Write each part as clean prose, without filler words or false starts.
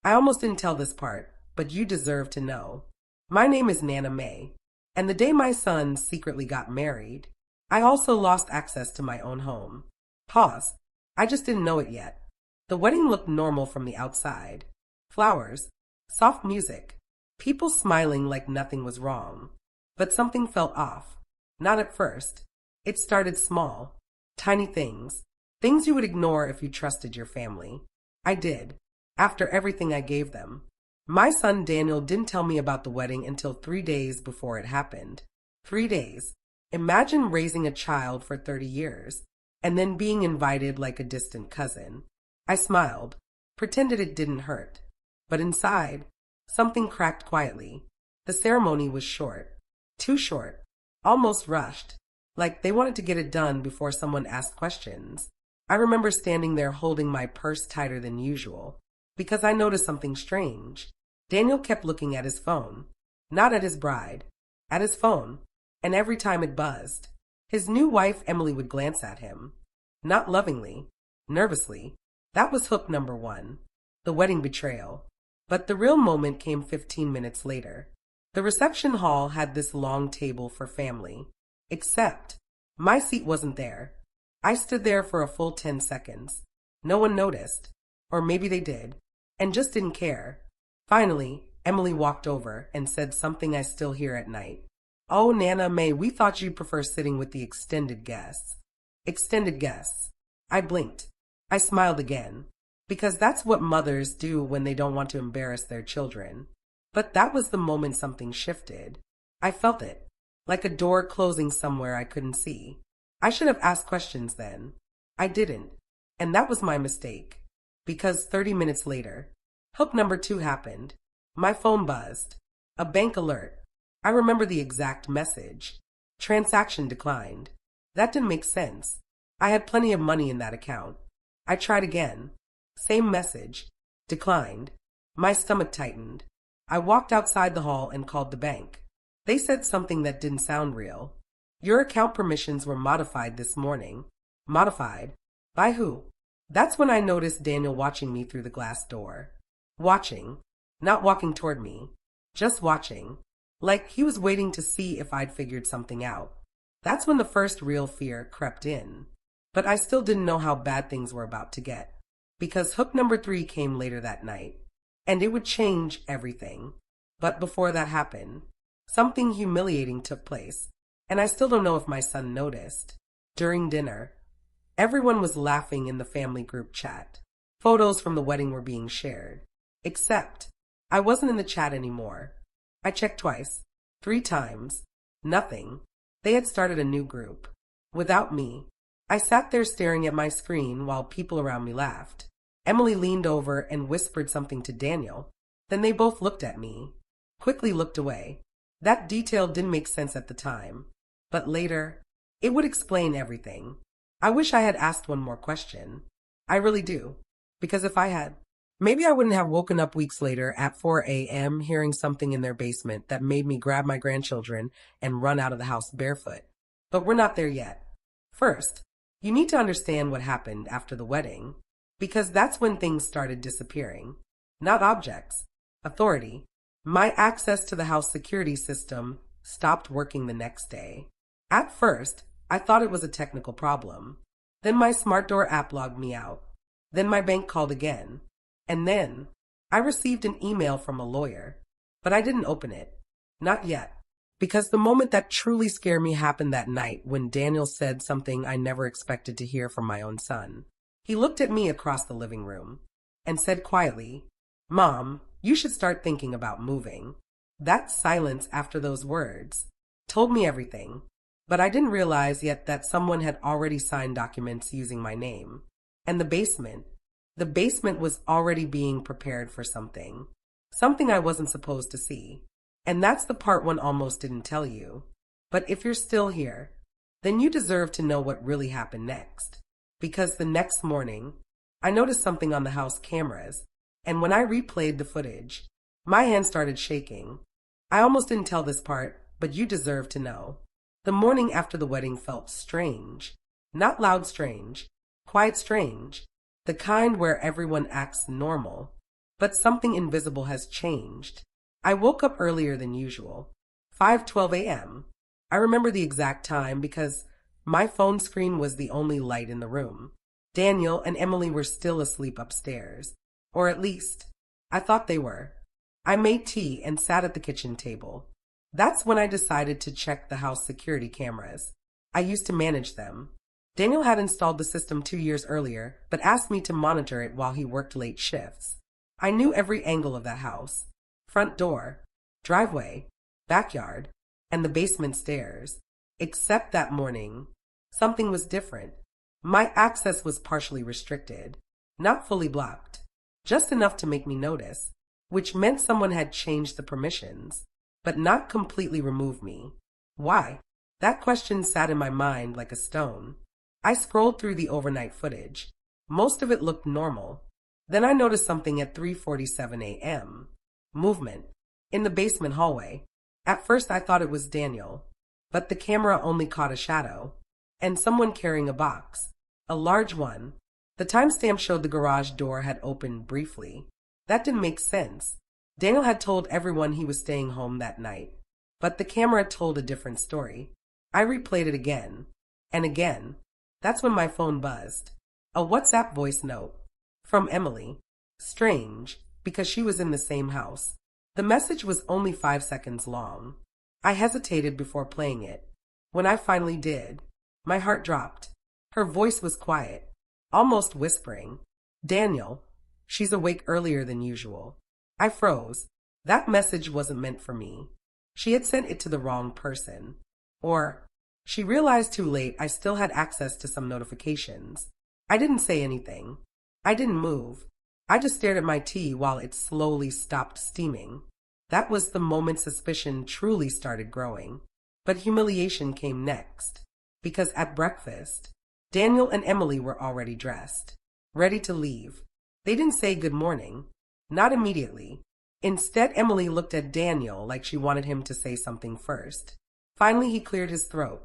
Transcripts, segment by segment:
I almost didn't tell this part, but you deserve to know. My name is Nana May, and the day my son secretly got married, I also lost access to my own home. Pause. I just didn't know it yet. The wedding looked normal from the outside. Flowers, soft music, people smiling like nothing was wrong. But something felt off. Not at first. It started small. Tiny things. Things you would ignore if you trusted your family. I did. After everything I gave them. My son Daniel didn't tell me about the wedding until 3 days before it happened. 3 days. Imagine raising a child for 30 years, and then being invited like a distant cousin. I smiled, pretended it didn't hurt. But inside, something cracked quietly. The ceremony was short. Too short. Almost rushed. Like they wanted to get it done before someone asked questions. I remember standing there holding my purse tighter than usual, because I noticed something strange. Daniel kept looking at his phone. Not at his bride. At his phone. And every time it buzzed, his new wife Emily would glance at him. Not lovingly. Nervously. That was hook number one. The wedding betrayal. But the real moment came 15 minutes later. The reception hall had this long table for family. Except, my seat wasn't there. I stood there for a full 10 seconds. No one noticed. Or maybe they did, and just didn't care. Finally, Emily walked over and said something I still hear at night. "Oh, Nana May, we thought you'd prefer sitting with the extended guests." Extended guests. I blinked. I smiled again, because that's what mothers do when they don't want to embarrass their children. But that was the moment something shifted. I felt it, like a door closing somewhere I couldn't see. I should have asked questions then. I didn't, and that was my mistake. Because 30 minutes later, hook number two happened. My phone buzzed. A bank alert. I remember the exact message. Transaction declined. That didn't make sense. I had plenty of money in that account. I tried again. Same message. Declined. My stomach tightened. I walked outside the hall and called the bank. They said something that didn't sound real. "Your account permissions were modified this morning." Modified? By who? That's when I noticed Daniel watching me through the glass door. Watching. Not walking toward me. Just watching. Like he was waiting to see if I'd figured something out. That's when the first real fear crept in. But I still didn't know how bad things were about to get. Because hook number three came later that night. And it would change everything. But before that happened, something humiliating took place. And I still don't know if my son noticed. During dinner, everyone was laughing in the family group chat. Photos from the wedding were being shared. Except, I wasn't in the chat anymore. I checked twice. 3 times. Nothing. They had started a new group. Without me. I sat there staring at my screen while people around me laughed. Emily leaned over and whispered something to Daniel. Then they both looked at me. Quickly looked away. That detail didn't make sense at the time. But later, it would explain everything. I wish I had asked one more question. I really do. Because if I had, maybe I wouldn't have woken up weeks later at 4 a.m. hearing something in their basement that made me grab my grandchildren and run out of the house barefoot. But we're not there yet. First, you need to understand what happened after the wedding, because that's when things started disappearing. Not objects. Authority. My access to the house security system stopped working the next day. At first, I thought it was a technical problem. Then my smart door app logged me out. Then my bank called again. And then, I received an email from a lawyer. But I didn't open it. Not yet. Because the moment that truly scared me happened that night when Daniel said something I never expected to hear from my own son. He looked at me across the living room and said quietly, "Mom, you should start thinking about moving." That silence after those words told me everything. But I didn't realize yet that someone had already signed documents using my name. And the basement was already being prepared for something. Something I wasn't supposed to see. And that's the part one almost didn't tell you. But if you're still here, then you deserve to know what really happened next. Because the next morning, I noticed something on the house cameras. And when I replayed the footage, my hand started shaking. I almost didn't tell this part, but you deserve to know. The morning after the wedding felt strange. Not loud strange. Quiet strange. The kind where everyone acts normal, But something invisible has changed. I woke up earlier than usual. 5:12 a.m. I remember the exact time because my phone screen was the only light in the room. Daniel and Emily were still asleep upstairs. Or at least, I thought they were. I made tea and sat at the kitchen table. That's when I decided to check the house security cameras. I used to manage them. Daniel had installed the system 2 years earlier, but asked me to monitor it while he worked late shifts. I knew every angle of that house. Front door, driveway, backyard, and the basement stairs. Except that morning, something was different. My access was partially restricted, not fully blocked, just enough to make me notice, which meant someone had changed the permissions, but not completely removed me. Why? That question sat in my mind like a stone. I scrolled through the overnight footage. Most of it looked normal. Then I noticed something at 3:47 a.m. Movement. In the basement hallway. At first I thought it was Daniel, but the camera only caught a shadow. And someone carrying a box. A large one. The timestamp showed the garage door had opened briefly. That didn't make sense. Daniel had told everyone he was staying home that night. But the camera told a different story. I replayed it again. And again. That's when my phone buzzed. A WhatsApp voice note. From Emily. Strange, because she was in the same house. The message was only 5 seconds long. I hesitated before playing it. When I finally did, my heart dropped. Her voice was quiet, almost whispering. Daniel, she's awake earlier than usual. I froze. That message wasn't meant for me. She had sent it to the wrong person. Or, she realized too late I still had access to some notifications. I didn't say anything. I didn't move. I just stared at my tea while it slowly stopped steaming. That was the moment suspicion truly started growing. But humiliation came next. Because at breakfast, Daniel and Emily were already dressed, ready to leave. They didn't say good morning. Not immediately. Instead, Emily looked at Daniel like she wanted him to say something first. Finally, he cleared his throat.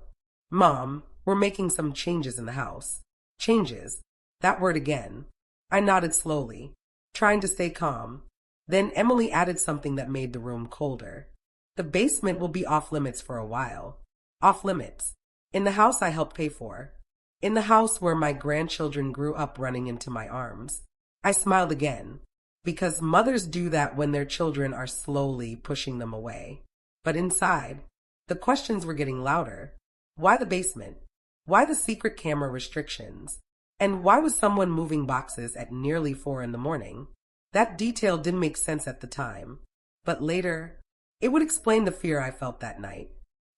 Mom, we're making some changes in the house. Changes. That word again. I nodded slowly, trying to stay calm. Then Emily added something that made the room colder. The basement will be off limits for a while. Off limits. In the house I helped pay for. In the house where my grandchildren grew up running into my arms. I smiled again, because mothers do that when their children are slowly pushing them away. But inside, the questions were getting louder. Why the basement? Why the secret camera restrictions? And why was someone moving boxes at nearly 4 in the morning? That detail didn't make sense at the time. But later, it would explain the fear I felt that night.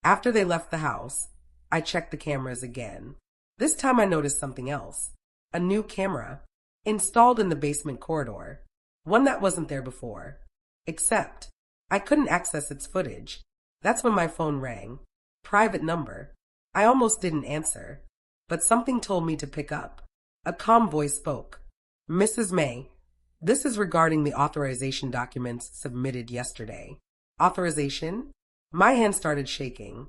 After they left the house, I checked the cameras again. This time I noticed something else. A new camera, installed in the basement corridor. One that wasn't there before. Except, I couldn't access its footage. That's when my phone rang. Private number. I almost didn't answer. But something told me to pick up. A calm voice spoke. Mrs. May, this is regarding the authorization documents submitted yesterday. Authorization? My hand started shaking.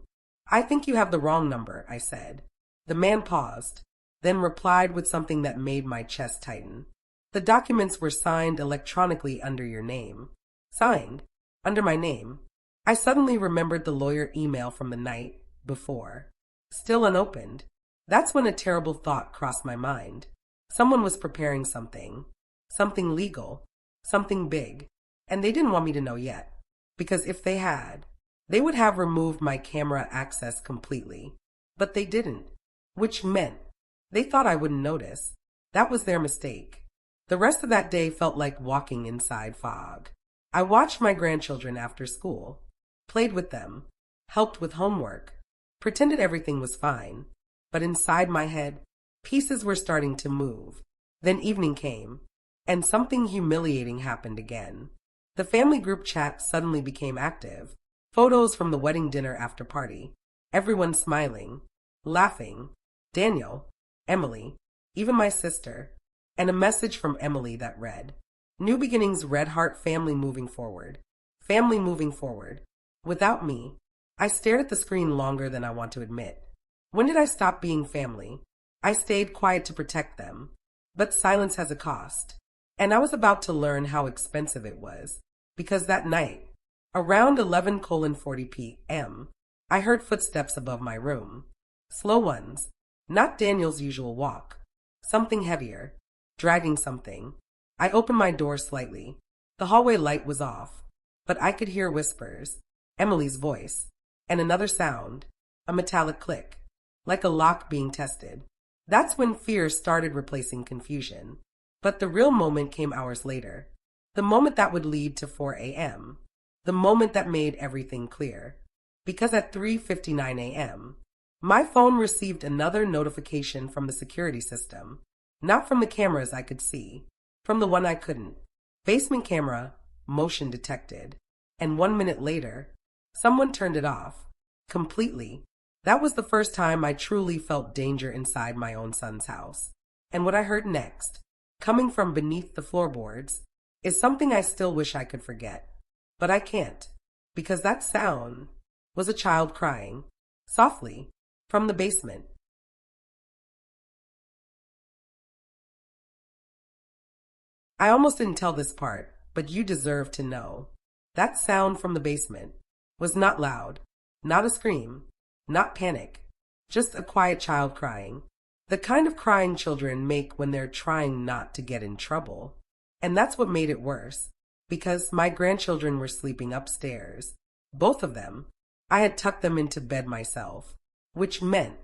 I think you have the wrong number, I said. The man paused, then replied with something that made my chest tighten. The documents were signed electronically under your name. Signed? Under my name? I suddenly remembered the lawyer email from the night before. Still unopened. That's when a terrible thought crossed my mind. Someone was preparing something. Something legal. Something big. And they didn't want me to know yet. Because if they had, they would have removed my camera access completely. But they didn't. Which meant they thought I wouldn't notice. That was their mistake. The rest of that day felt like walking inside fog. I watched my grandchildren after school. Played with them. Helped with homework. Pretended everything was fine. But inside my head, pieces were starting to move. Then evening came, and something humiliating happened again. The family group chat suddenly became active. Photos from the wedding dinner after party. Everyone smiling, laughing. Daniel, Emily, even my sister. And a message from Emily that read, New beginnings, Red Heart family moving forward. Family moving forward. Without me. I stared at the screen longer than I want to admit. When did I stop being family? I stayed quiet to protect them. But silence has a cost. And I was about to learn how expensive it was, because that night, around 11:40 p.m., I heard footsteps above my room. Slow ones, not Daniel's usual walk. Something heavier, dragging something. I opened my door slightly. The hallway light was off, but I could hear whispers, Emily's voice, and another sound, a metallic click, like a lock being tested. That's when fear started replacing confusion. But the real moment came hours later. The moment that would lead to 4 a.m. The moment that made everything clear. Because at 3:59 a.m., my phone received another notification from the security system. Not from the cameras I could see, from the one I couldn't. Basement camera, motion detected. And 1 minute later, someone turned it off. Completely. That was the first time I truly felt danger inside my own son's house. And what I heard next, coming from beneath the floorboards, is something I still wish I could forget. But I can't, because that sound was a child crying, softly, from the basement. I almost didn't tell this part, but you deserve to know. That sound from the basement was not loud, not a scream, not panic, just a quiet child crying. The kind of crying children make when they're trying not to get in trouble. And that's what made it worse, because my grandchildren were sleeping upstairs. Both of them. I had tucked them into bed myself, which meant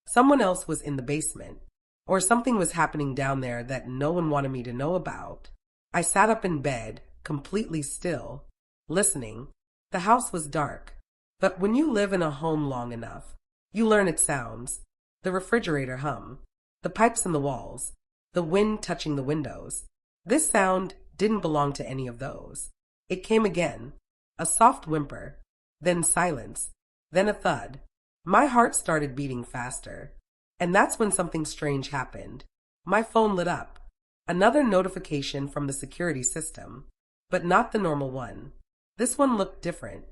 someone else was in the basement, or something was happening down there that no one wanted me to know about. I sat up in bed, completely still, listening. The house was dark, but when you live in a home long enough, you learn its sounds. The refrigerator hum, the pipes in the walls, the wind touching the windows. This sound didn't belong to any of those. It came again, a soft whimper, then silence, then a thud. My heart started beating faster, and that's when something strange happened. My phone lit up. Another notification from the security system, but not the normal one. This one looked different.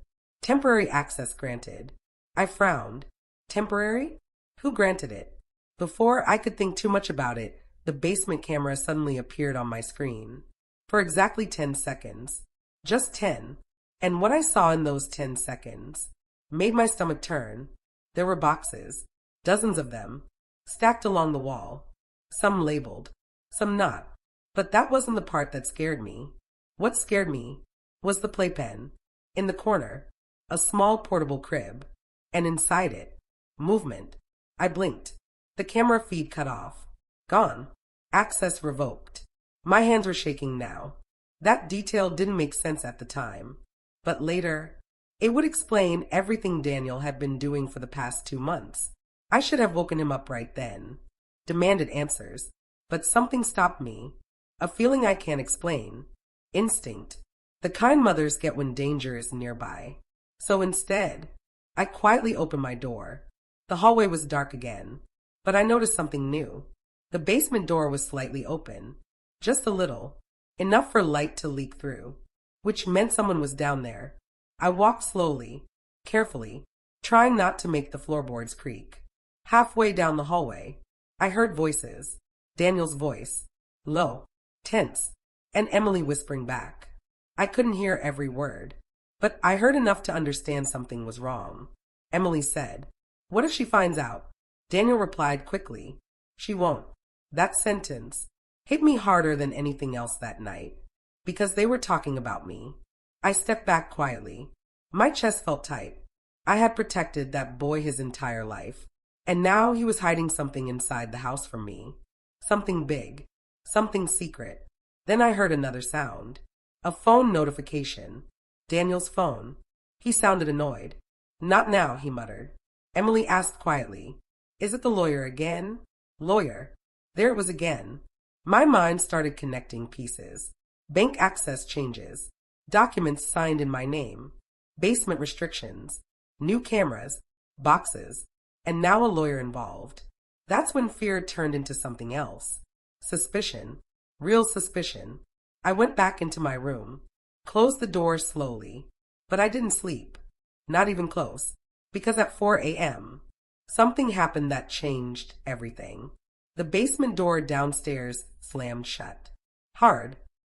Temporary access granted. I frowned. Temporary? Who granted it? Before I could think too much about it, the basement camera suddenly appeared on my screen. For exactly 10 seconds. Just 10. And what I saw in those 10 seconds made my stomach turn. There were boxes, dozens of them, stacked along the wall. Some labeled, some not. But that wasn't the part that scared me. What scared me was the playpen. In the corner, a small portable crib. And inside it, movement. I blinked. The camera feed cut off. Gone. Access revoked. My hands were shaking now. That detail didn't make sense at the time. But later, it would explain everything Daniel had been doing for the past 2 months. I should have woken him up right then. Demanded answers. But something stopped me. A feeling I can't explain. Instinct. The kind mothers get when danger is nearby. So instead, I quietly opened my door. The hallway was dark again. But I noticed something new. The basement door was slightly open. Just a little. Enough for light to leak through. Which meant someone was down there. I walked slowly, carefully, trying not to make the floorboards creak. Halfway down the hallway, I heard voices. Daniel's voice, low, tense, and Emily whispering back. I couldn't hear every word, but I heard enough to understand something was wrong. Emily said, "What if she finds out?" Daniel replied quickly, "She won't." That sentence hit me harder than anything else that night, because they were talking about me. I stepped back quietly. My chest felt tight. I had protected that boy his entire life, and now he was hiding something inside the house from me. Something big, something secret. Then I heard another sound. A phone notification. Daniel's phone. He sounded annoyed. "Not now," he muttered. Emily asked quietly, "Is it the lawyer again?" Lawyer. There it was again. My mind started connecting pieces. Bank access changes. Documents signed in my name. Basement restrictions. New cameras. Boxes. And now a lawyer involved. That's when fear turned into something else. Suspicion. Real suspicion. I went back into my room. Closed the door slowly. But I didn't sleep. Not even close. Because at 4 a.m., something happened that changed everything. The basement door downstairs slammed shut. Hard.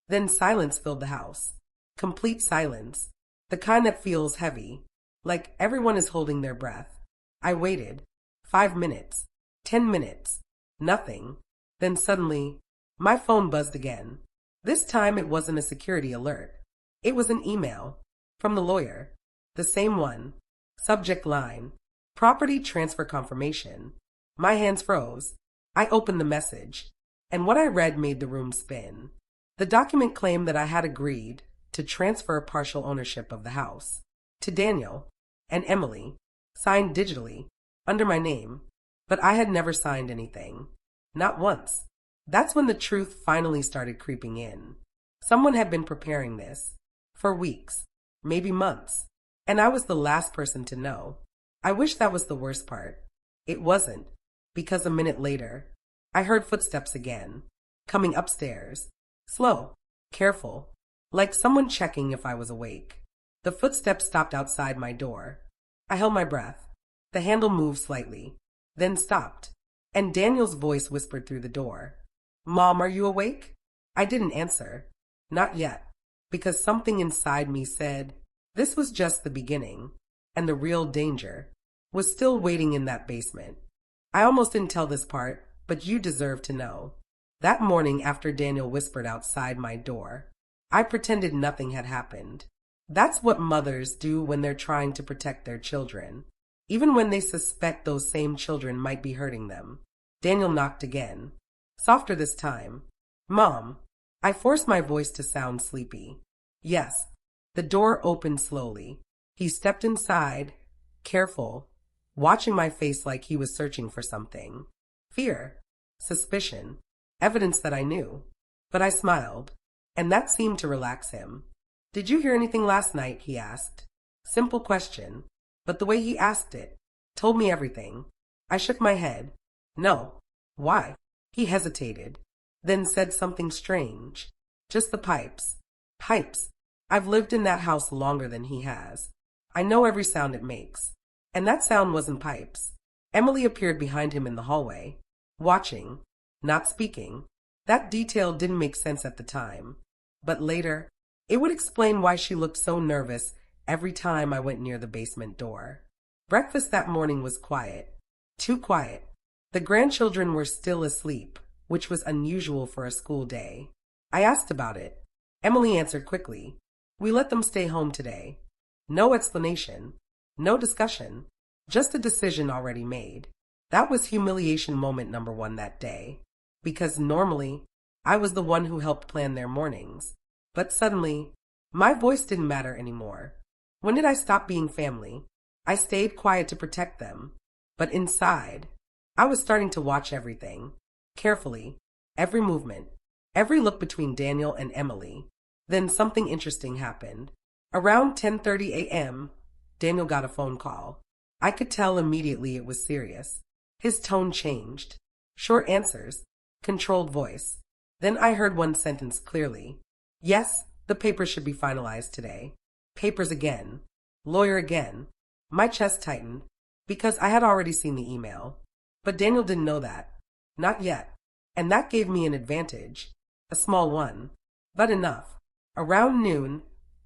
Then silence filled the house. Complete silence. The kind that feels heavy, like everyone is holding their breath. I waited. 5 minutes. 10 minutes. Nothing. Then suddenly, my phone buzzed again. This time it wasn't a security alert. It was an email. From the lawyer. The same one. Subject line. Property transfer confirmation. My hands froze. I opened the message, and what I read made the room spin. The document claimed that I had agreed to transfer partial ownership of the house to Daniel and Emily, signed digitally, under my name, but I had never signed anything. Not once. That's when the truth finally started creeping in. Someone had been preparing this for weeks, maybe months, and I was the last person to know. I wish that was the worst part. It wasn't, because a minute later, I heard footsteps again, coming upstairs, slow, careful, like someone checking if I was awake. The footsteps stopped outside my door. I held my breath. The handle moved slightly, then stopped, and Daniel's voice whispered through the door. "Mom, are you awake?" I didn't answer. Not yet, because something inside me said this was just the beginning, and the real danger was still waiting in that basement. I almost didn't tell this part, but you deserve to know. That morning after Daniel whispered outside my door, I pretended nothing had happened. That's what mothers do when they're trying to protect their children, even when they suspect those same children might be hurting them. Daniel knocked again, softer this time. "Mom." I forced my voice to sound sleepy. Yes. The door opened slowly. He stepped inside, careful, watching my face like he was searching for something. Fear, suspicion, evidence that I knew. But I smiled, and that seemed to relax him. "Did you hear anything last night?" he asked. Simple question, but the way he asked it told me everything. I shook my head. "No." "Why?" He hesitated, then said something strange. "Just the pipes." Pipes. I've lived in that house longer than he has. I know every sound it makes. And that sound wasn't pipes. Emily appeared behind him in the hallway, watching, not speaking. That detail didn't make sense at the time, but later, it would explain why she looked so nervous every time I went near the basement door. Breakfast that morning was quiet. Too quiet. The grandchildren were still asleep, which was unusual for a school day. I asked about it. Emily answered quickly. "We let them stay home today." No explanation. No discussion. Just a decision already made. That was humiliation moment number one that day. Because normally, I was the one who helped plan their mornings. But suddenly, my voice didn't matter anymore. When did I stop being family? I stayed quiet to protect them. But inside, I was starting to watch everything. Carefully. Every movement. Every look between Daniel and Emily. Then something interesting happened. Around 10:30 a.m., Daniel got a phone call. I could tell immediately it was serious. His tone changed. Short answers. Controlled voice. Then I heard one sentence clearly. "Yes, the papers should be finalized today." Papers again. Lawyer again. My chest tightened, because I had already seen the email. But Daniel didn't know that. Not yet. And that gave me an advantage. A small one. But enough. Around noon,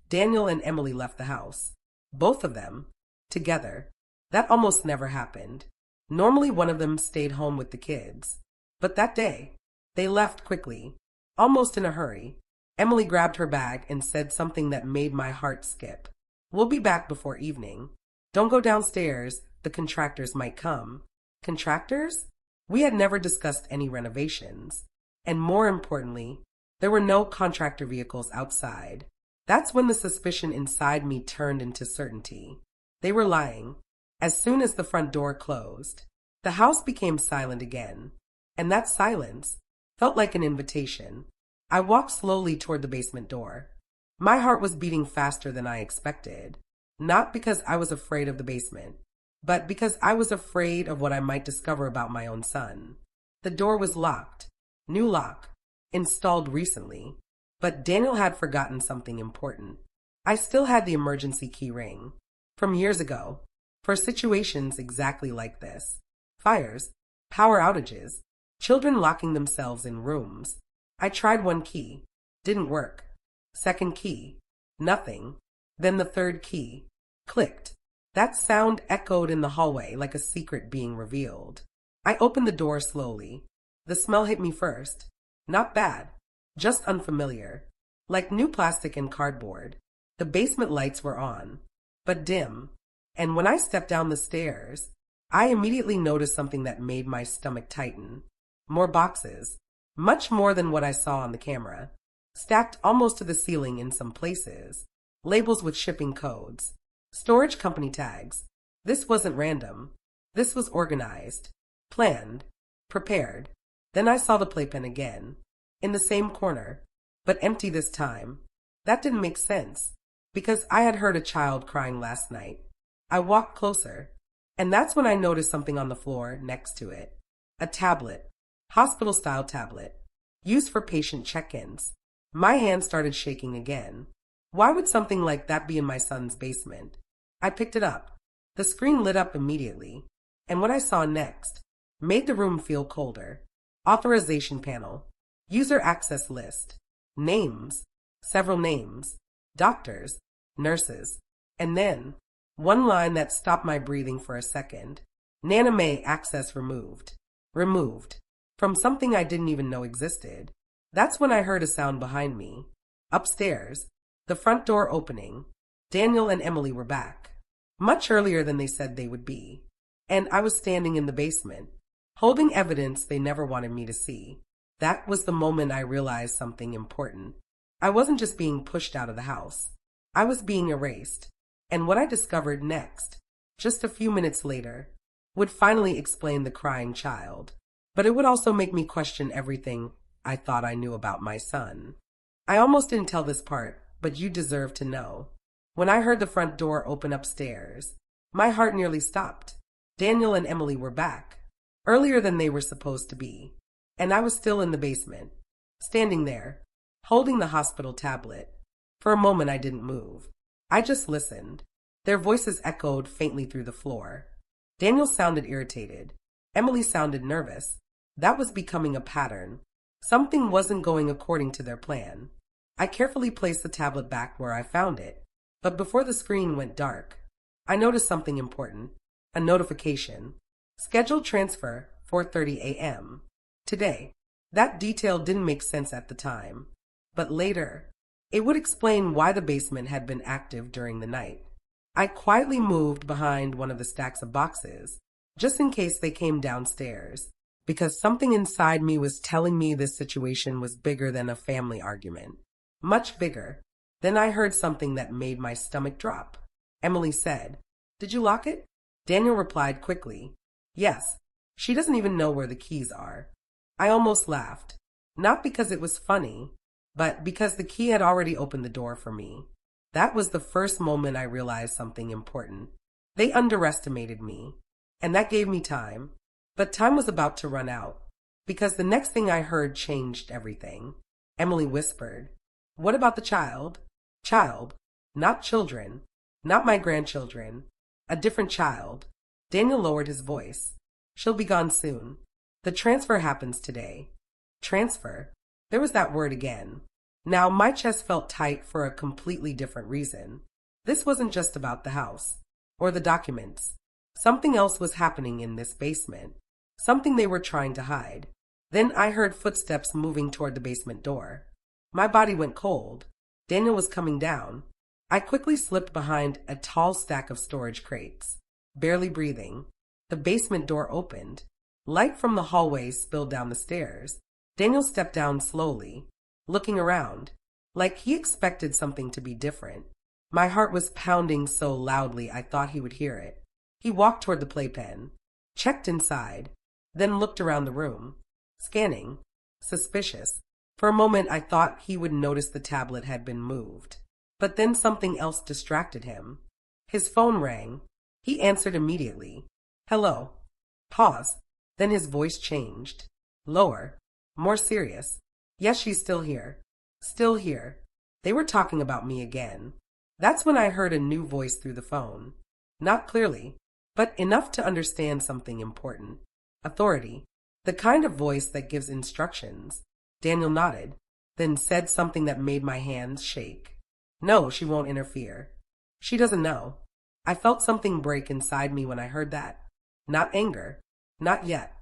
Daniel and Emily left the house. Both of them. Together. That almost never happened. Normally one of them stayed home with the kids. But that day, they left quickly, almost in a hurry. Emily grabbed her bag and said something that made my heart skip. "We'll be back before evening. Don't go downstairs, the contractors might come." Contractors? We had never discussed any renovations. And more importantly, there were no contractor vehicles outside. That's when the suspicion inside me turned into certainty. They were lying. As soon as the front door closed, the house became silent again. And that silence felt like an invitation. I walked slowly toward the basement door. My heart was beating faster than I expected. Not because I was afraid of the basement, but because I was afraid of what I might discover about my own son. The door was locked. New lock. Installed recently. But Daniel had forgotten something important. I still had the emergency key ring. From years ago. For situations exactly like this. Fires. Power outages. Children locking themselves in rooms. I tried one key. Didn't work. Second key. Nothing. Then the third key. Clicked. That sound echoed in the hallway like a secret being revealed. I opened the door slowly. The smell hit me first. Not bad. Just unfamiliar. Like new plastic and cardboard. The basement lights were on, but dim. And when I stepped down the stairs, I immediately noticed something that made my stomach tighten. More boxes. Much more than what I saw on the camera. Stacked almost to the ceiling in some places. Labels with shipping codes. Storage company tags. This wasn't random. This was organized. Planned. Prepared. Then I saw the playpen again. In the same corner. But empty this time. That didn't make sense. Because I had heard a child crying last night. I walked closer. And that's when I noticed something on the floor next to it. A tablet. Hospital-style tablet. Used for patient check-ins. My hand started shaking again. Why would something like that be in my son's basement? I picked it up. The screen lit up immediately. And what I saw next made the room feel colder. Authorization panel. User access list. Names. Several names. Doctors. Nurses. And then, one line that stopped my breathing for a second. Nana May access removed. Removed. From something I didn't even know existed. That's when I heard a sound behind me. Upstairs. The front door opening. Daniel and Emily were back. Much earlier than they said they would be. And I was standing in the basement, holding evidence they never wanted me to see. That was the moment I realized something important. I wasn't just being pushed out of the house. I was being erased. And what I discovered next, just a few minutes later, would finally explain the crying child. But it would also make me question everything I thought I knew about my son. I almost didn't tell this part, but you deserve to know. When I heard the front door open upstairs, my heart nearly stopped. Daniel and Emily were back, earlier than they were supposed to be, and I was still in the basement, standing there, holding the hospital tablet. For a moment I didn't move. I just listened. Their voices echoed faintly through the floor. Daniel sounded irritated. Emily sounded nervous. That was becoming a pattern. Something wasn't going according to their plan. I carefully placed the tablet back where I found it. But before the screen went dark, I noticed something important. A notification. Scheduled transfer, 4:30 a.m. Today. That detail didn't make sense at the time. But later, it would explain why the basement had been active during the night. I quietly moved behind one of the stacks of boxes, just in case they came downstairs, because something inside me was telling me this situation was bigger than a family argument. Much bigger. Then I heard something that made my stomach drop. Emily said, "Did you lock it?" Daniel replied quickly, "Yes. She doesn't even know where the keys are." I almost laughed. Not because it was funny, but because the key had already opened the door for me. That was the first moment I realized something important. They underestimated me, and that gave me time. But time was about to run out, because the next thing I heard changed everything. Emily whispered, "What about the child?" Child. Not children. Not my grandchildren. A different child. Daniel lowered his voice. "She'll be gone soon. The transfer happens today." Transfer. There was that word again. Now my chest felt tight for a completely different reason. This wasn't just about the house. Or the documents. Something else was happening in this basement. Something they were trying to hide. Then I heard footsteps moving toward the basement door. My body went cold. Daniel was coming down. I quickly slipped behind a tall stack of storage crates. Barely breathing. The basement door opened. Light from the hallway spilled down the stairs. Daniel stepped down slowly, looking around, like he expected something to be different. My heart was pounding so loudly I thought he would hear it. He walked toward the playpen, checked inside, then looked around the room, scanning, suspicious. For a moment I thought he would notice the tablet had been moved. But then something else distracted him. His phone rang. He answered immediately. "Hello." Pause. Then his voice changed. Lower. More serious. "Yes, she's still here. Still here." They were talking about me again. That's when I heard a new voice through the phone. Not clearly, but enough to understand something important. Authority. The kind of voice that gives instructions. Daniel nodded. then said something that made my hands shake. No, she won't interfere. She doesn't know. I felt something break inside me when I heard that. Not anger. Not yet.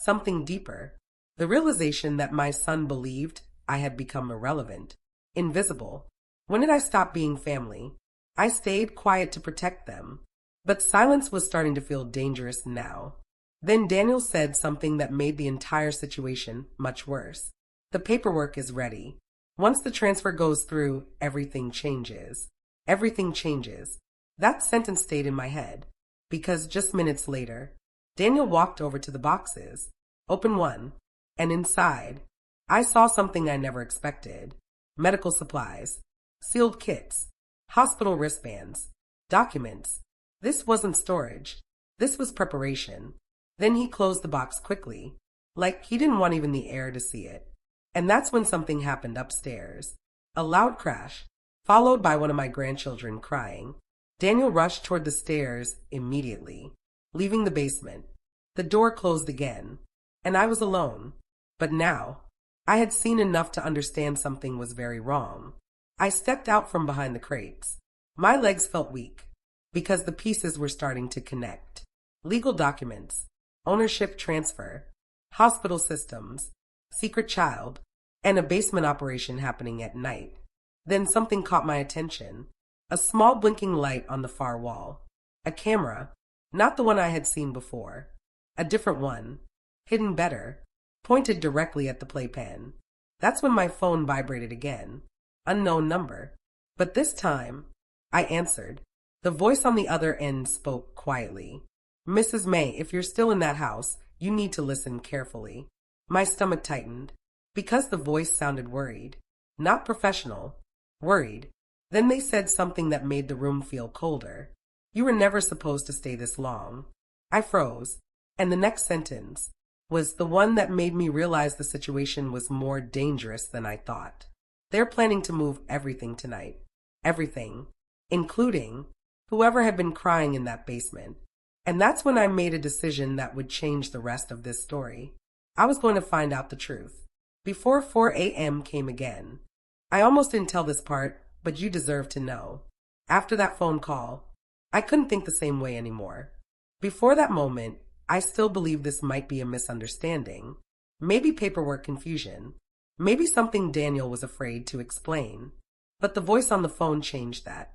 Something deeper. The realization that my son believed I had become irrelevant. Invisible. When did I stop being family? I stayed quiet to protect them. But silence was starting to feel dangerous now. Then Daniel said something that made the entire situation much worse. The paperwork is ready. Once the transfer goes through, everything changes. Everything changes. That sentence stayed in my head, because just minutes later, Daniel walked over to the boxes, opened one, and inside, I saw something I never expected. Medical supplies, sealed kits, hospital wristbands, documents. This wasn't storage. This was preparation. Then he closed the box quickly, like he didn't want even the air to see it. And that's when something happened upstairs. A loud crash, followed by one of my grandchildren crying. Daniel rushed toward the stairs immediately, leaving the basement. The door closed again, and I was alone. But now, I had seen enough to understand something was very wrong. I stepped out from behind the crates. My legs felt weak, because the pieces were starting to connect. Legal documents, ownership transfer, hospital systems, secret child, and a basement operation happening at night. Then something caught my attention. A small blinking light on the far wall. A camera, not the one I had seen before. A different one, hidden better, pointed directly at the playpen. That's when my phone vibrated again. Unknown number. But this time, I answered. The voice on the other end spoke quietly. Mrs. May, if you're still in that house, you need to listen carefully. My stomach tightened, because the voice sounded worried. Not professional. Worried. Then they said something that made the room feel colder. You were never supposed to stay this long. I froze, and the next sentence was the one that made me realize the situation was more dangerous than I thought. They're planning to move everything tonight. Everything. Including whoever had been crying in that basement. And that's when I made a decision that would change the rest of this story. I was going to find out the truth. Before 4 a.m. came again. I almost didn't tell this part, but you deserve to know. After that phone call, I couldn't think the same way anymore. Before that moment, I still believed this might be a misunderstanding. Maybe paperwork confusion. Maybe something Daniel was afraid to explain. But the voice on the phone changed that.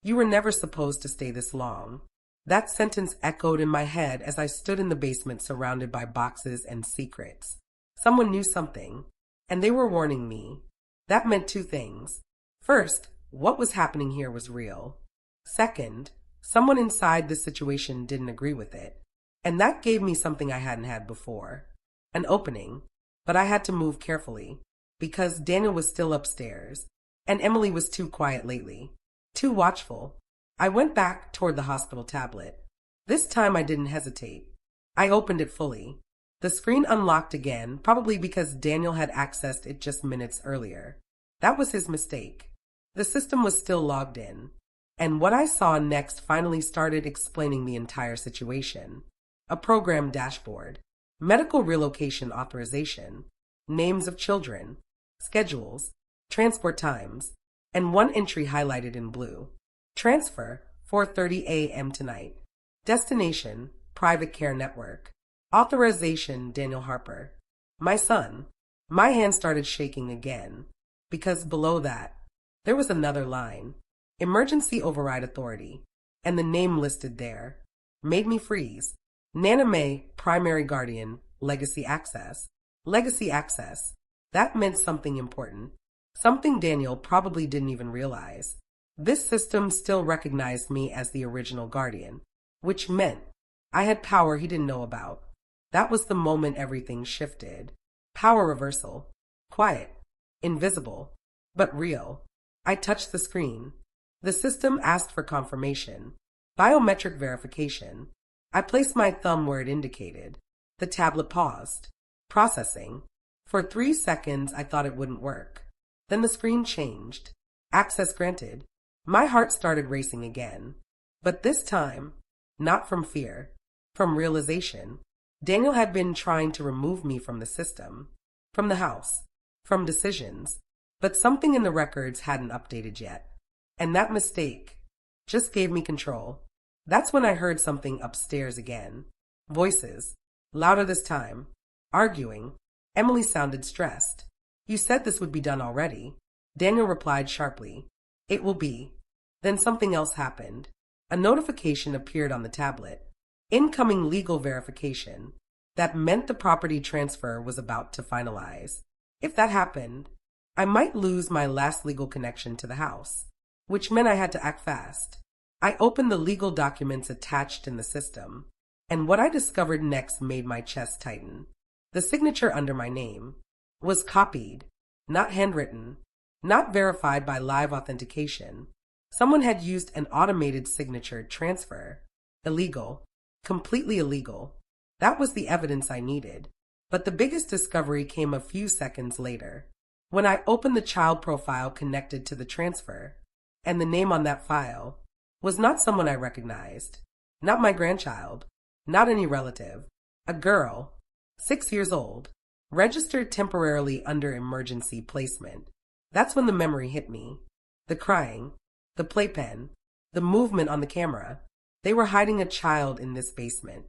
You were never supposed to stay this long. That sentence echoed in my head as I stood in the basement surrounded by boxes and secrets. Someone knew something, and they were warning me. That meant two things. First, what was happening here was real. Second, someone inside this situation didn't agree with it. And that gave me something I hadn't had before. An opening. But I had to move carefully, because Daniel was still upstairs, and Emily was too quiet lately. Too watchful. I went back toward the hospital tablet. This time I didn't hesitate. I opened it fully. The screen unlocked again, probably because Daniel had accessed it just minutes earlier. That was his mistake. The system was still logged in. And what I saw next finally started explaining the entire situation. A program dashboard. Medical relocation authorization. Names of children. Schedules. Transport times. And one entry highlighted in blue. Transfer, 4:30 a.m. tonight. Destination, private care network. Authorization, Daniel Harper. My son. My hand started shaking again, because below that, there was another line. Emergency Override Authority. And the name listed there made me freeze. Nana May, primary guardian, legacy access. Legacy access. That meant something important. Something Daniel probably didn't even realize. This system still recognized me as the original guardian, which meant I had power he didn't know about. That was the moment everything shifted. Power reversal. Quiet. Invisible. But real. I touched the screen. The system asked for confirmation. Biometric verification. I placed my thumb where it indicated. The tablet paused. Processing. For 3 seconds, I thought it wouldn't work. Then the screen changed. Access granted. My heart started racing again. But this time, not from fear, from realization. Daniel had been trying to remove me from the system, from the house, from decisions. But something in the records hadn't updated yet. And that mistake just gave me control. That's when I heard something upstairs again. Voices, louder this time, arguing. Emily sounded stressed. You said this would be done already. Daniel replied sharply. It will be. Then something else happened. A notification appeared on the tablet. Incoming legal verification. That meant the property transfer was about to finalize. If that happened, I might lose my last legal connection to the house, which meant I had to act fast. I opened the legal documents attached in the system, and what I discovered next made my chest tighten. The signature under my name was copied, not handwritten, not verified by live authentication. Someone had used an automated signature transfer. Illegal. Completely illegal. That was the evidence I needed. But the biggest discovery came a few seconds later, when I opened the child profile connected to the transfer, and the name on that file was not someone I recognized, not my grandchild, not any relative, a girl, 6 years old, registered temporarily under emergency placement. That's when the memory hit me. The crying, the playpen, the movement on the camera. They were hiding a child in this basement.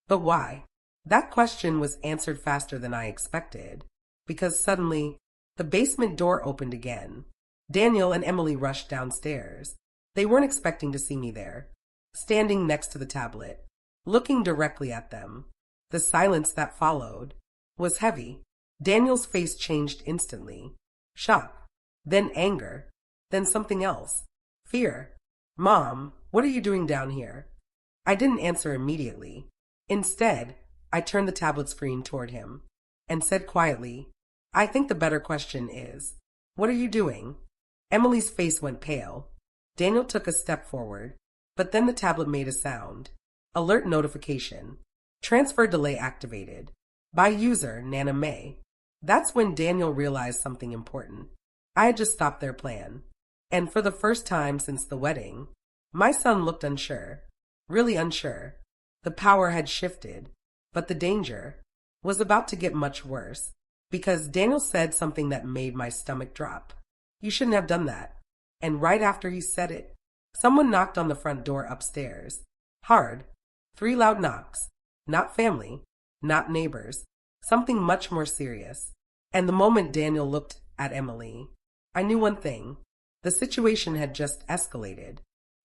But why? That question was answered faster than I expected, because suddenly, the basement door opened again. Daniel and Emily rushed downstairs. They weren't expecting to see me there, standing next to the tablet, looking directly at them. The silence that followed was heavy. Daniel's face changed instantly. Shock, then anger, then something else. Fear. Mom, what are you doing down here? I didn't answer immediately. Instead, I turned the tablet screen toward him and said quietly, I think the better question is, what are you doing? Emily's face went pale. Daniel took a step forward, but then the tablet made a sound. Alert notification. Transfer delay activated. By user, Nana May. That's when Daniel realized something important. I had just stopped their plan. And for the first time since the wedding, my son looked unsure. Really unsure. The power had shifted, but the danger was about to get much worse, because Daniel said something that made my stomach drop. You shouldn't have done that. And right after he said it, someone knocked on the front door upstairs. Hard. 3 loud knocks. Not family. Not neighbors. Something much more serious. And the moment Daniel looked at Emily, I knew one thing. The situation had just escalated.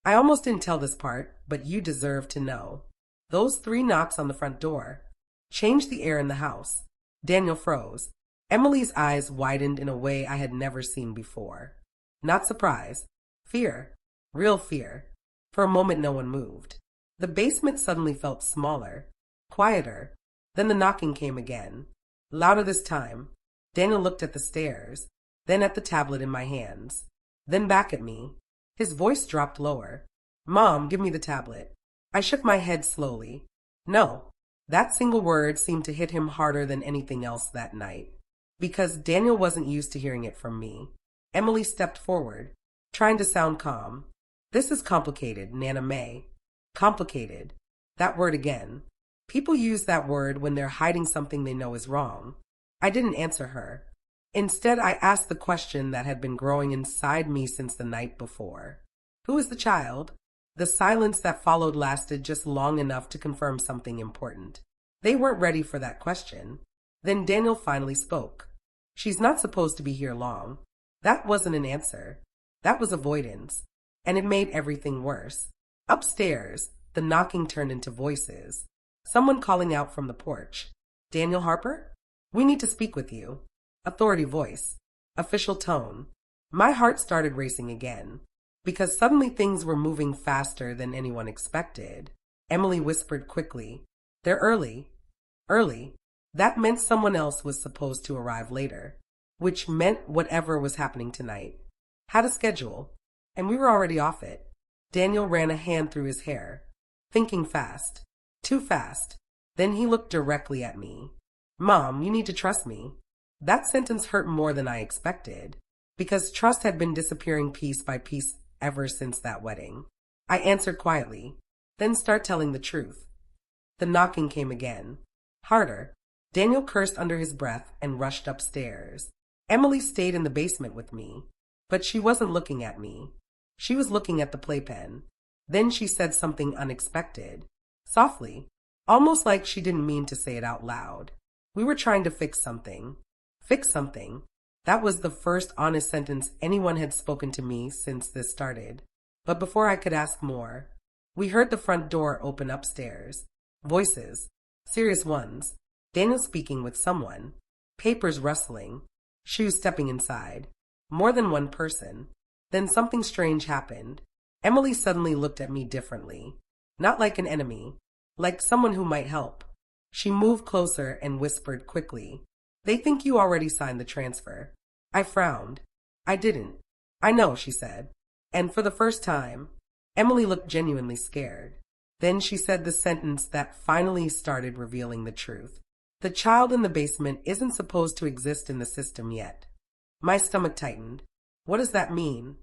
I almost didn't tell this part, but you deserve to know. Those 3 knocks on the front door changed the air in the house. Daniel froze. Emily's eyes widened in a way I had never seen before. Not surprise. Fear. Real fear. For a moment no one moved. The basement suddenly felt smaller, quieter. Then the knocking came again. Louder this time. Daniel looked at the stairs, then at the tablet in my hands, then back at me. His voice dropped lower. Mom, give me the tablet. I shook my head slowly. No. That single word seemed to hit him harder than anything else that night, because Daniel wasn't used to hearing it from me. Emily stepped forward, trying to sound calm. This is complicated, Nana May. Complicated. That word again. People use that word when they're hiding something they know is wrong. I didn't answer her. Instead, I asked the question that had been growing inside me since the night before. Who is the child? The silence that followed lasted just long enough to confirm something important. They weren't ready for that question. Then Daniel finally spoke. She's not supposed to be here long. That wasn't an answer. That was avoidance. And it made everything worse. Upstairs, the knocking turned into voices. Someone calling out from the porch. Daniel Harper? We need to speak with you. Authority voice. Official tone. My heart started racing again, because suddenly things were moving faster than anyone expected. Emily whispered quickly. They're early. Early. That meant someone else was supposed to arrive later, which meant whatever was happening tonight had a schedule, and we were already off it. Daniel ran a hand through his hair, thinking fast. Too fast. Then he looked directly at me. Mom, you need to trust me. That sentence hurt more than I expected, because trust had been disappearing piece by piece ever since that wedding. I answered quietly, then start telling the truth. The knocking came again. Harder. Daniel cursed under his breath and rushed upstairs. Emily stayed in the basement with me, but she wasn't looking at me. She was looking at the playpen. Then she said something unexpected, softly, almost like she didn't mean to say it out loud. We were trying to fix something. Fix something. That was the first honest sentence anyone had spoken to me since this started. But before I could ask more, we heard the front door open upstairs. Voices. Serious ones. Daniel speaking with someone. Papers rustling. Shoes stepping inside. More than one person. Then something strange happened. Emily suddenly looked at me differently. Not like an enemy. Like someone who might help. She moved closer and whispered quickly, "They think you already signed the transfer." I frowned. "I didn't." "I know," she said. And for the first time, Emily looked genuinely scared. Then she said the sentence that finally started revealing the truth. "The child in the basement isn't supposed to exist in the system yet." My stomach tightened. "What does that mean?"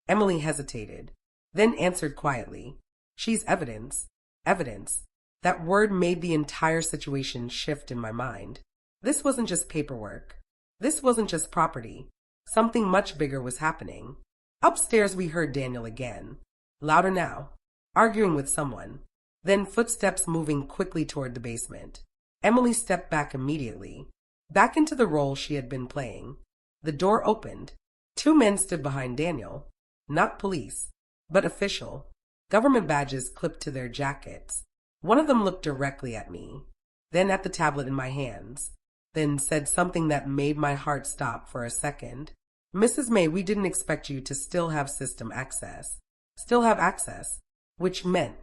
Emily hesitated, then answered quietly, "She's evidence." Evidence. That word made the entire situation shift in my mind. This wasn't just paperwork. This wasn't just property. Something much bigger was happening. Upstairs we heard Daniel again, louder now, arguing with someone. Then footsteps moving quickly toward the basement. Emily stepped back immediately, back into the role she had been playing. The door opened. Two men stood behind Daniel. Not police, but official. Government badges clipped to their jackets. One of them looked directly at me, then at the tablet in my hands, then said something that made my heart stop for a second. "Mrs. May, we didn't expect you to still have system access." Still have access, which meant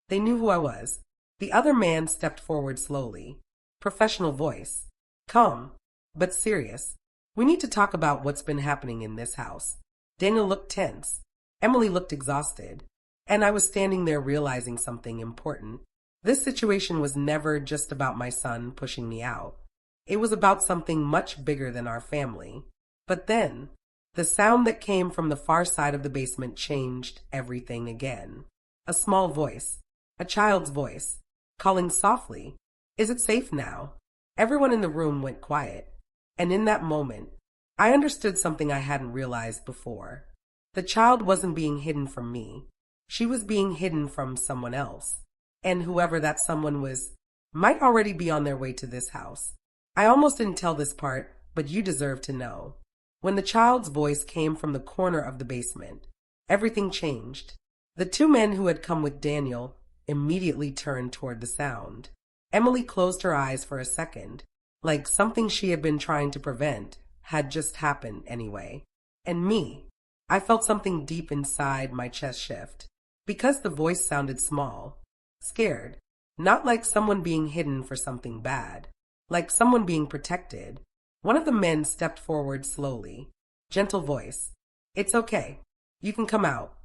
they knew who I was. The other man stepped forward slowly. Professional voice. Calm, but serious. "We need to talk about what's been happening in this house." Daniel looked tense. Emily looked exhausted. And I was standing there realizing something important. This situation was never just about my son pushing me out. It was about something much bigger than our family. But then, the sound that came from the far side of the basement changed everything again. A small voice, a child's voice, calling softly, "Is it safe now?" Everyone in the room went quiet. And in that moment, I understood something I hadn't realized before. The child wasn't being hidden from me. She was being hidden from someone else. And whoever that someone was might already be on their way to this house. I almost didn't tell this part, but you deserve to know. When the child's voice came from the corner of the basement, everything changed. The two men who had come with Daniel immediately turned toward the sound. Emily closed her eyes for a second, like something she had been trying to prevent had just happened anyway. And me, I felt something deep inside my chest shift, because the voice sounded small. Scared, not like someone being hidden for something bad, like someone being protected. One of the men stepped forward slowly. Gentle voice. "It's okay. You can come out."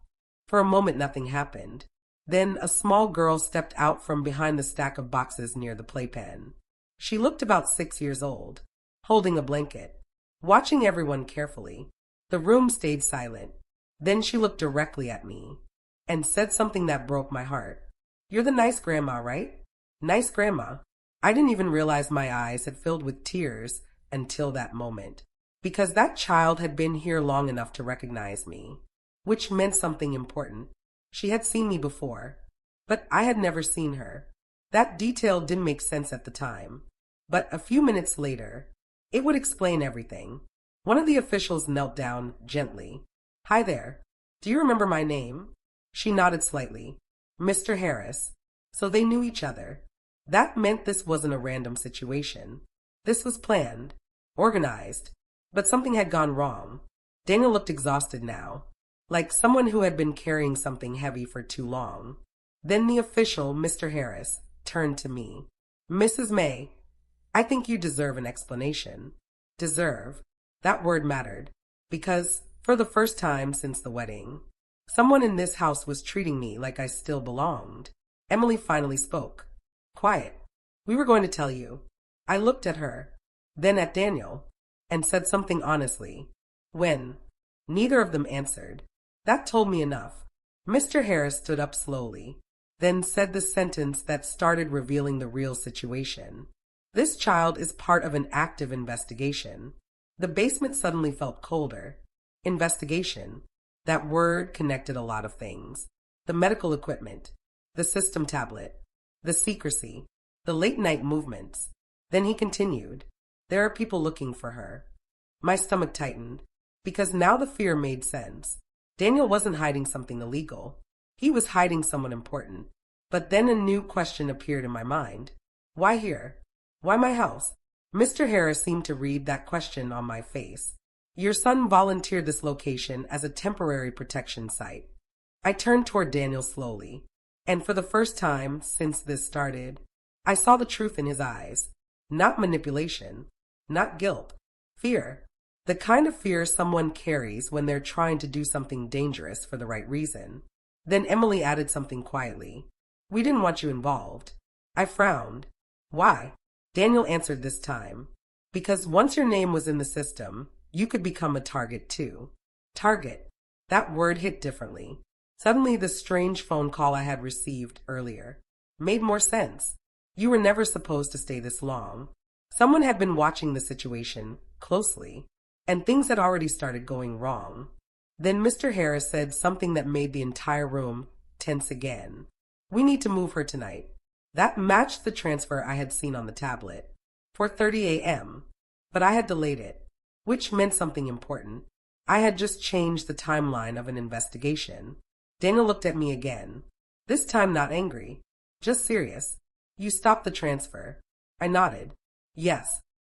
For a moment nothing happened. Then a small girl stepped out from behind the stack of boxes near the playpen. She looked about 6 years old, holding a blanket, watching everyone carefully. The room stayed silent. Then she looked directly at me and said something that broke my heart. "You're the nice grandma, right?" Nice grandma. I didn't even realize my eyes had filled with tears until that moment, because that child had been here long enough to recognize me, which meant something important. She had seen me before, but I had never seen her. That detail didn't make sense at the time, but a few minutes later, it would explain everything. One of the officials knelt down gently. "Hi there. Do you remember my name?" She nodded slightly. "Mr. Harris." So they knew each other. That meant this wasn't a random situation. This was planned, organized, but something had gone wrong. Daniel looked exhausted now, like someone who had been carrying something heavy for too long. Then the official, Mr. Harris, turned to me. "Mrs. May, I think you deserve an explanation." Deserve. That word mattered, because for the first time since the wedding, someone in this house was treating me like I still belonged. Emily finally spoke. "Quiet. We were going to tell you." I looked at her, then at Daniel, and said something honestly. When neither of them answered, that told me enough. Mr. Harris stood up slowly, then said the sentence that started revealing the real situation. "This child is part of an active investigation." The basement suddenly felt colder. Investigation. That word connected a lot of things. The medical equipment, the system tablet, the secrecy, the late night movements. Then he continued, there are people looking for her. My stomach tightened, because now the fear made sense. Daniel wasn't hiding something illegal. He was hiding someone important. But then a new question appeared in my mind. Why here? Why my house? Mr. Harris seemed to read that question on my face. Your son volunteered this location as a temporary protection site. I turned toward Daniel slowly, and for the first time since this started, I saw the truth in his eyes. Not manipulation, not guilt, fear. The kind of fear someone carries when they're trying to do something dangerous for the right reason. Then Emily added something quietly. We didn't want you involved. I frowned. Why? Daniel answered this time. Because once your name was in the system, you could become a target too. Target. That word hit differently. Suddenly the strange phone call I had received earlier made more sense. You were never supposed to stay this long. Someone had been watching the situation closely, and things had already started going wrong. Then Mr. Harris said something that made the entire room tense again. We need to move her tonight. That matched the transfer I had seen on the tablet. 4:30 a.m. But I had delayed it, which meant something important. I had just changed the timeline of an investigation. Daniel looked at me again. This time not angry, just serious. You stopped the transfer. I nodded. Yes.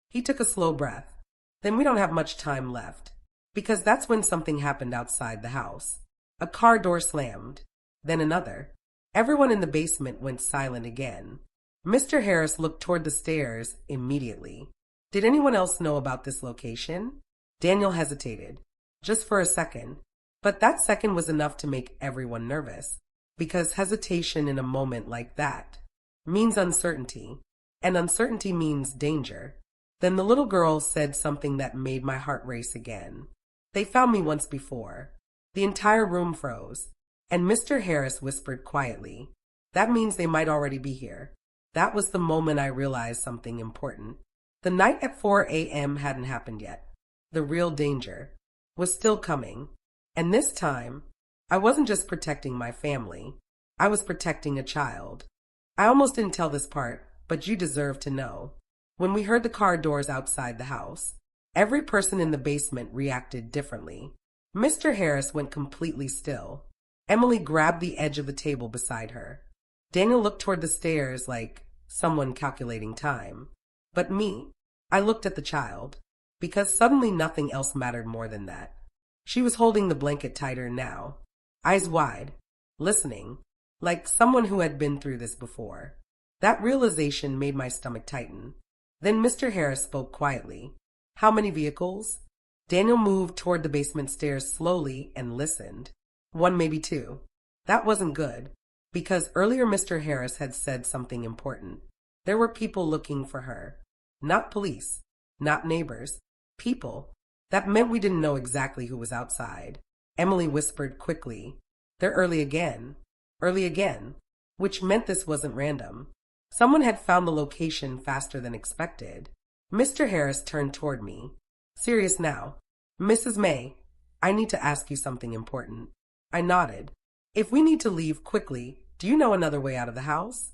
He took a slow breath. Then we don't have much time left. Because that's when something happened outside the house. A car door slammed. Then another. Everyone in the basement went silent again. Mr. Harris looked toward the stairs immediately. Did anyone else know about this location? Daniel hesitated. Just for a second. But that second was enough to make everyone nervous. Because hesitation in a moment like that means uncertainty. And uncertainty means danger. Then the little girl said something that made my heart race again. They found me once before. The entire room froze. And Mr. Harris whispered quietly, that means they might already be here. That was the moment I realized something important. The night at 4 a.m. hadn't happened yet. The real danger was still coming. And this time, I wasn't just protecting my family. I was protecting a child. I almost didn't tell this part, but you deserve to know. When we heard the car doors outside the house, every person in the basement reacted differently. Mr. Harris went completely still. Emily grabbed the edge of the table beside her. Daniel looked toward the stairs like someone calculating time. But me, I looked at the child, because suddenly nothing else mattered more than that. She was holding the blanket tighter now, eyes wide, listening, like someone who had been through this before. That realization made my stomach tighten. Then Mr. Harris spoke quietly. How many vehicles? Daniel moved toward the basement stairs slowly and listened. 1, maybe 2. That wasn't good, because earlier Mr. Harris had said something important. There were people looking for her. Not police, not neighbors, people. That meant we didn't know exactly who was outside. Emily whispered quickly, they're early again, which meant this wasn't random. Someone had found the location faster than expected. Mr. Harris turned toward me. Serious now. Mrs. May, I need to ask you something important. I nodded. If we need to leave quickly, do you know another way out of the house?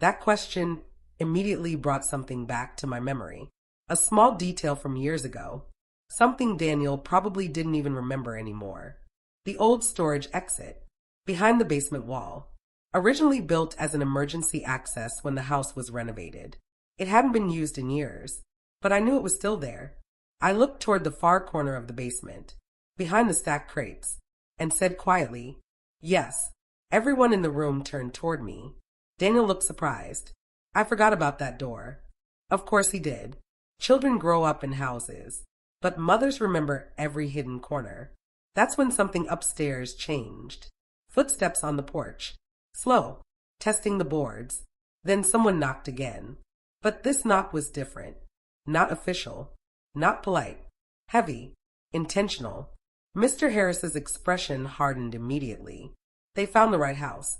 That question immediately brought something back to my memory. A small detail from years ago. Something Daniel probably didn't even remember anymore. The old storage exit, behind the basement wall. Originally built as an emergency access when the house was renovated. It hadn't been used in years, but I knew it was still there. I looked toward the far corner of the basement, behind the stacked crates, and said quietly, yes. Everyone in the room turned toward me. Daniel looked surprised. I forgot about that door. Of course he did. Children grow up in houses, but mothers remember every hidden corner. That's when something upstairs changed. Footsteps on the porch. Slow, testing the boards. Then someone knocked again. But this knock was different. Not official. Not polite. Heavy. Intentional. Mr. Harris's expression hardened immediately. They found the right house.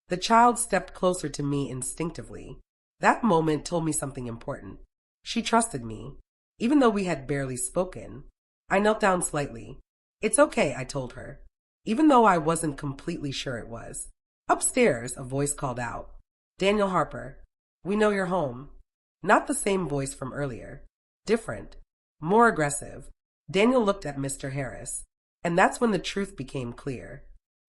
The child stepped closer to me instinctively. That moment told me something important. She trusted me. Even though we had barely spoken, I knelt down slightly. It's okay, I told her, even though I wasn't completely sure it was. Upstairs, a voice called out, Daniel Harper, we know you're home. Not the same voice from earlier. Different. More aggressive. Daniel looked at Mr. Harris, and that's when the truth became clear.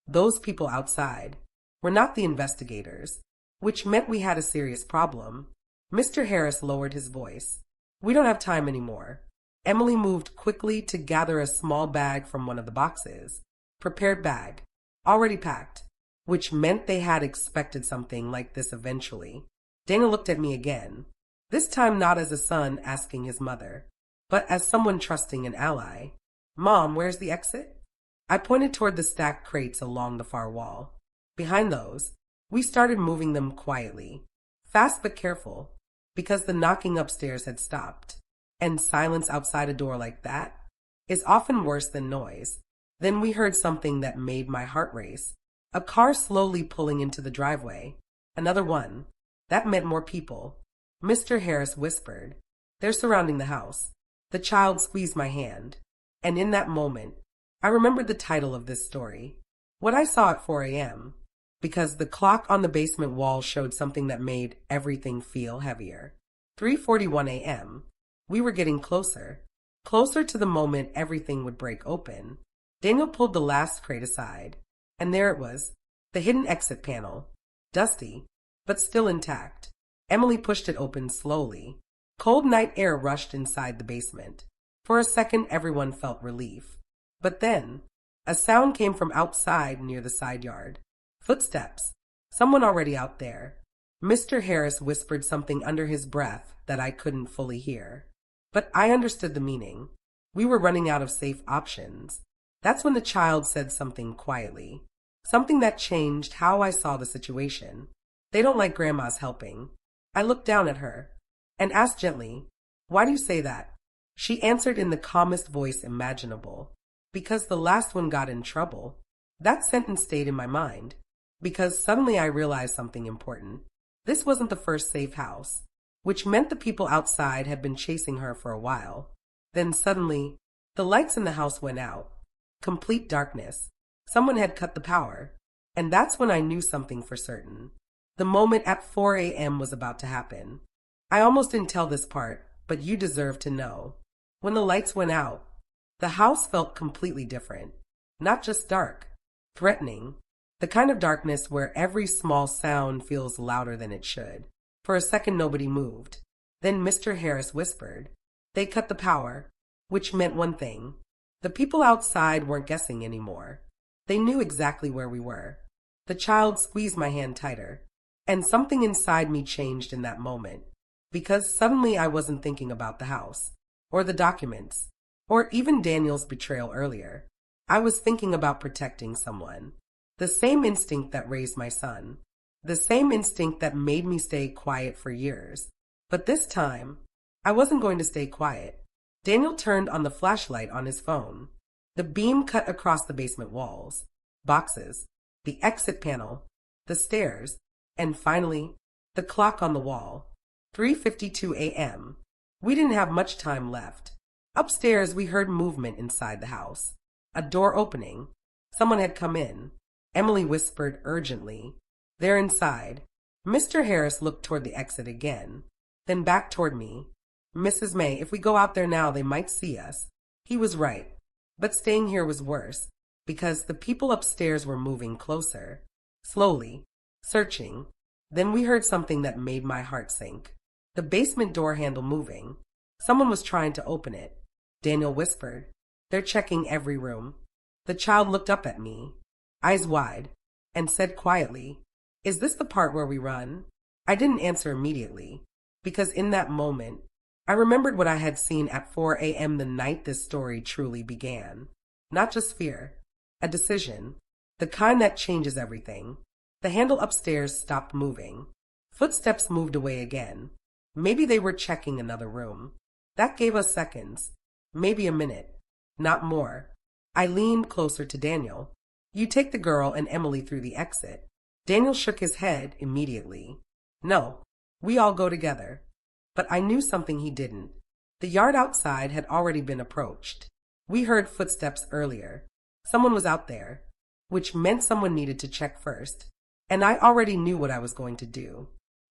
Those people outside were not the investigators, which meant we had a serious problem. Mr. Harris lowered his voice. We don't have time anymore. Emily moved quickly to gather a small bag from one of the boxes. Prepared bag. Already packed. Which meant they had expected something like this eventually. Daniel looked at me again. This time not as a son asking his mother, but as someone trusting an ally. Mom, where's the exit? I pointed toward the stacked crates along the far wall. Behind those, we started moving them quietly. Fast but careful, because the knocking upstairs had stopped. And silence outside a door like that is often worse than noise. Then we heard something that made my heart race. A car slowly pulling into the driveway. Another one. That meant more people. Mr. Harris whispered, They're surrounding the house. The child squeezed my hand. And in that moment, I remembered the title of this story. What I saw at 4 a.m. Because the clock on the basement wall showed something that made everything feel heavier. 3:41 a.m. We were getting closer. Closer to the moment everything would break open. Daniel pulled the last crate aside. And there it was, the hidden exit panel. Dusty, but still intact. Emily pushed it open slowly. Cold night air rushed inside the basement. For a second, everyone felt relief. But then, a sound came from outside near the side yard. Footsteps. Someone already out there. Mr. Harris whispered something under his breath that I couldn't fully hear. But I understood the meaning. We were running out of safe options. That's when the child said something quietly. Something that changed how I saw the situation. They don't like Grandma's helping. I looked down at her and asked gently, Why do you say that? She answered in the calmest voice imaginable. Because the last one got in trouble. That sentence stayed in my mind. Because suddenly I realized something important. This wasn't the first safe house, which meant the people outside had been chasing her for a while. Then suddenly, the lights in the house went out. Complete darkness. Someone had cut the power. And that's when I knew something for certain. The moment at 4 a.m. was about to happen. I almost didn't tell this part, but you deserve to know. When the lights went out, the house felt completely different. Not just dark, threatening. The kind of darkness where every small sound feels louder than it should. For a second nobody moved. Then Mr. Harris whispered. They cut the power, which meant one thing. The people outside weren't guessing anymore. They knew exactly where we were. The child squeezed my hand tighter. And something inside me changed in that moment. Because suddenly I wasn't thinking about the house, or the documents, or even Daniel's betrayal earlier. I was thinking about protecting someone. The same instinct that raised my son. The same instinct that made me stay quiet for years. But this time, I wasn't going to stay quiet. Daniel turned on the flashlight on his phone. The beam cut across the basement walls, boxes, the exit panel, the stairs, and finally, the clock on the wall. 3:52 a.m. We didn't have much time left. Upstairs, we heard movement inside the house. A door opening. Someone had come in. Emily whispered urgently. They're inside. Mr. Harris looked toward the exit again, then back toward me. Mrs. May, if we go out there now, they might see us. He was right. But staying here was worse, because the people upstairs were moving closer. Slowly. Searching. Then we heard something that made my heart sink. The basement door handle moving. Someone was trying to open it. Daniel whispered. They're checking every room. The child looked up at me, eyes wide, and said quietly, Is this the part where we run? I didn't answer immediately, because in that moment, I remembered what I had seen at 4 a.m. the night this story truly began. Not just fear, a decision, the kind that changes everything. The handle upstairs stopped moving. Footsteps moved away again. Maybe they were checking another room. That gave us seconds, maybe a minute, not more. I leaned closer to Daniel. You take the girl and Emily through the exit. Daniel shook his head immediately. No, we all go together. But I knew something he didn't. The yard outside had already been approached. We heard footsteps earlier. Someone was out there, which meant someone needed to check first, and I already knew what I was going to do.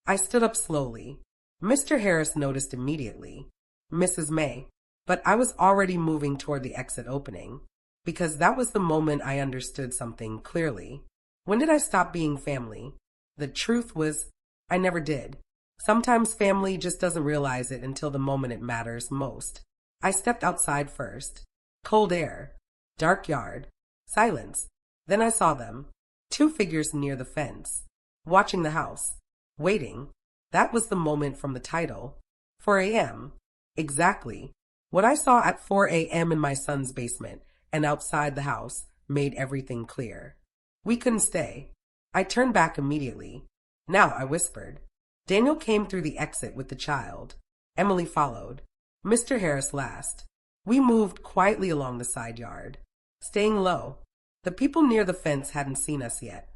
I stood up slowly. Mr. Harris noticed immediately. Mrs. May. But I was already moving toward the exit opening, because that was the moment I understood something clearly. When did I stop being family? The truth was, I never did. Sometimes family just doesn't realize it until the moment it matters most. I stepped outside first. Cold air. Dark yard. Silence. Then I saw them. 2 figures near the fence. Watching the house. Waiting. That was the moment from the title. 4 a.m. Exactly. What I saw at 4 a.m. in my son's basement and outside the house made everything clear. We couldn't stay. I turned back immediately. Now, I whispered. Daniel came through the exit with the child. Emily followed. Mr. Harris last. We moved quietly along the side yard, staying low. The people near the fence hadn't seen us yet.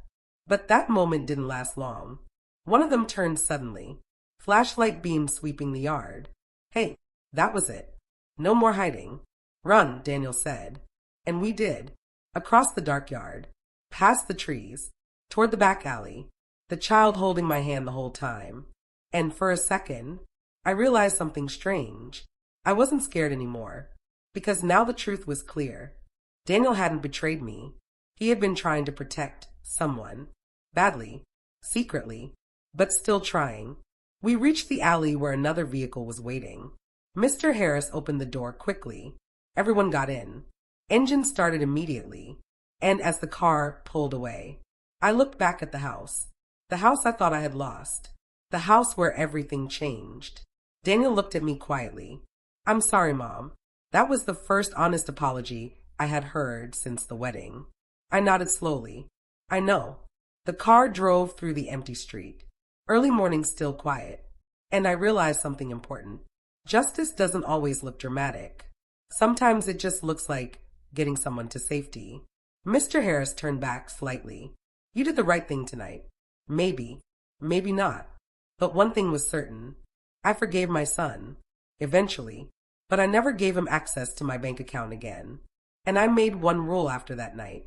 But that moment didn't last long. One of them turned suddenly. Flashlight beam sweeping the yard. Hey, that was it. No more hiding. Run, Daniel said. And we did. Across the dark yard. Past the trees. Toward the back alley. The child holding my hand the whole time. And for a second, I realized something strange. I wasn't scared anymore. Because now the truth was clear. Daniel hadn't betrayed me. He had been trying to protect someone. Badly. Secretly. But still trying. We reached the alley where another vehicle was waiting. Mr. Harris opened the door quickly. Everyone got in. Engine started immediately. And as the car pulled away, I looked back at the house. The house I thought I had lost. The house where everything changed. Daniel looked at me quietly. I'm sorry, Mom. That was the first honest apology I had heard since the wedding. I nodded slowly. I know. The car drove through the empty street. Early morning still quiet. And I realized something important. Justice doesn't always look dramatic. Sometimes it just looks like getting someone to safety. Mr. Harris turned back slightly. You did the right thing tonight. Maybe. Maybe not. But one thing was certain. I forgave my son. Eventually. But I never gave him access to my bank account again. And I made one rule after that night.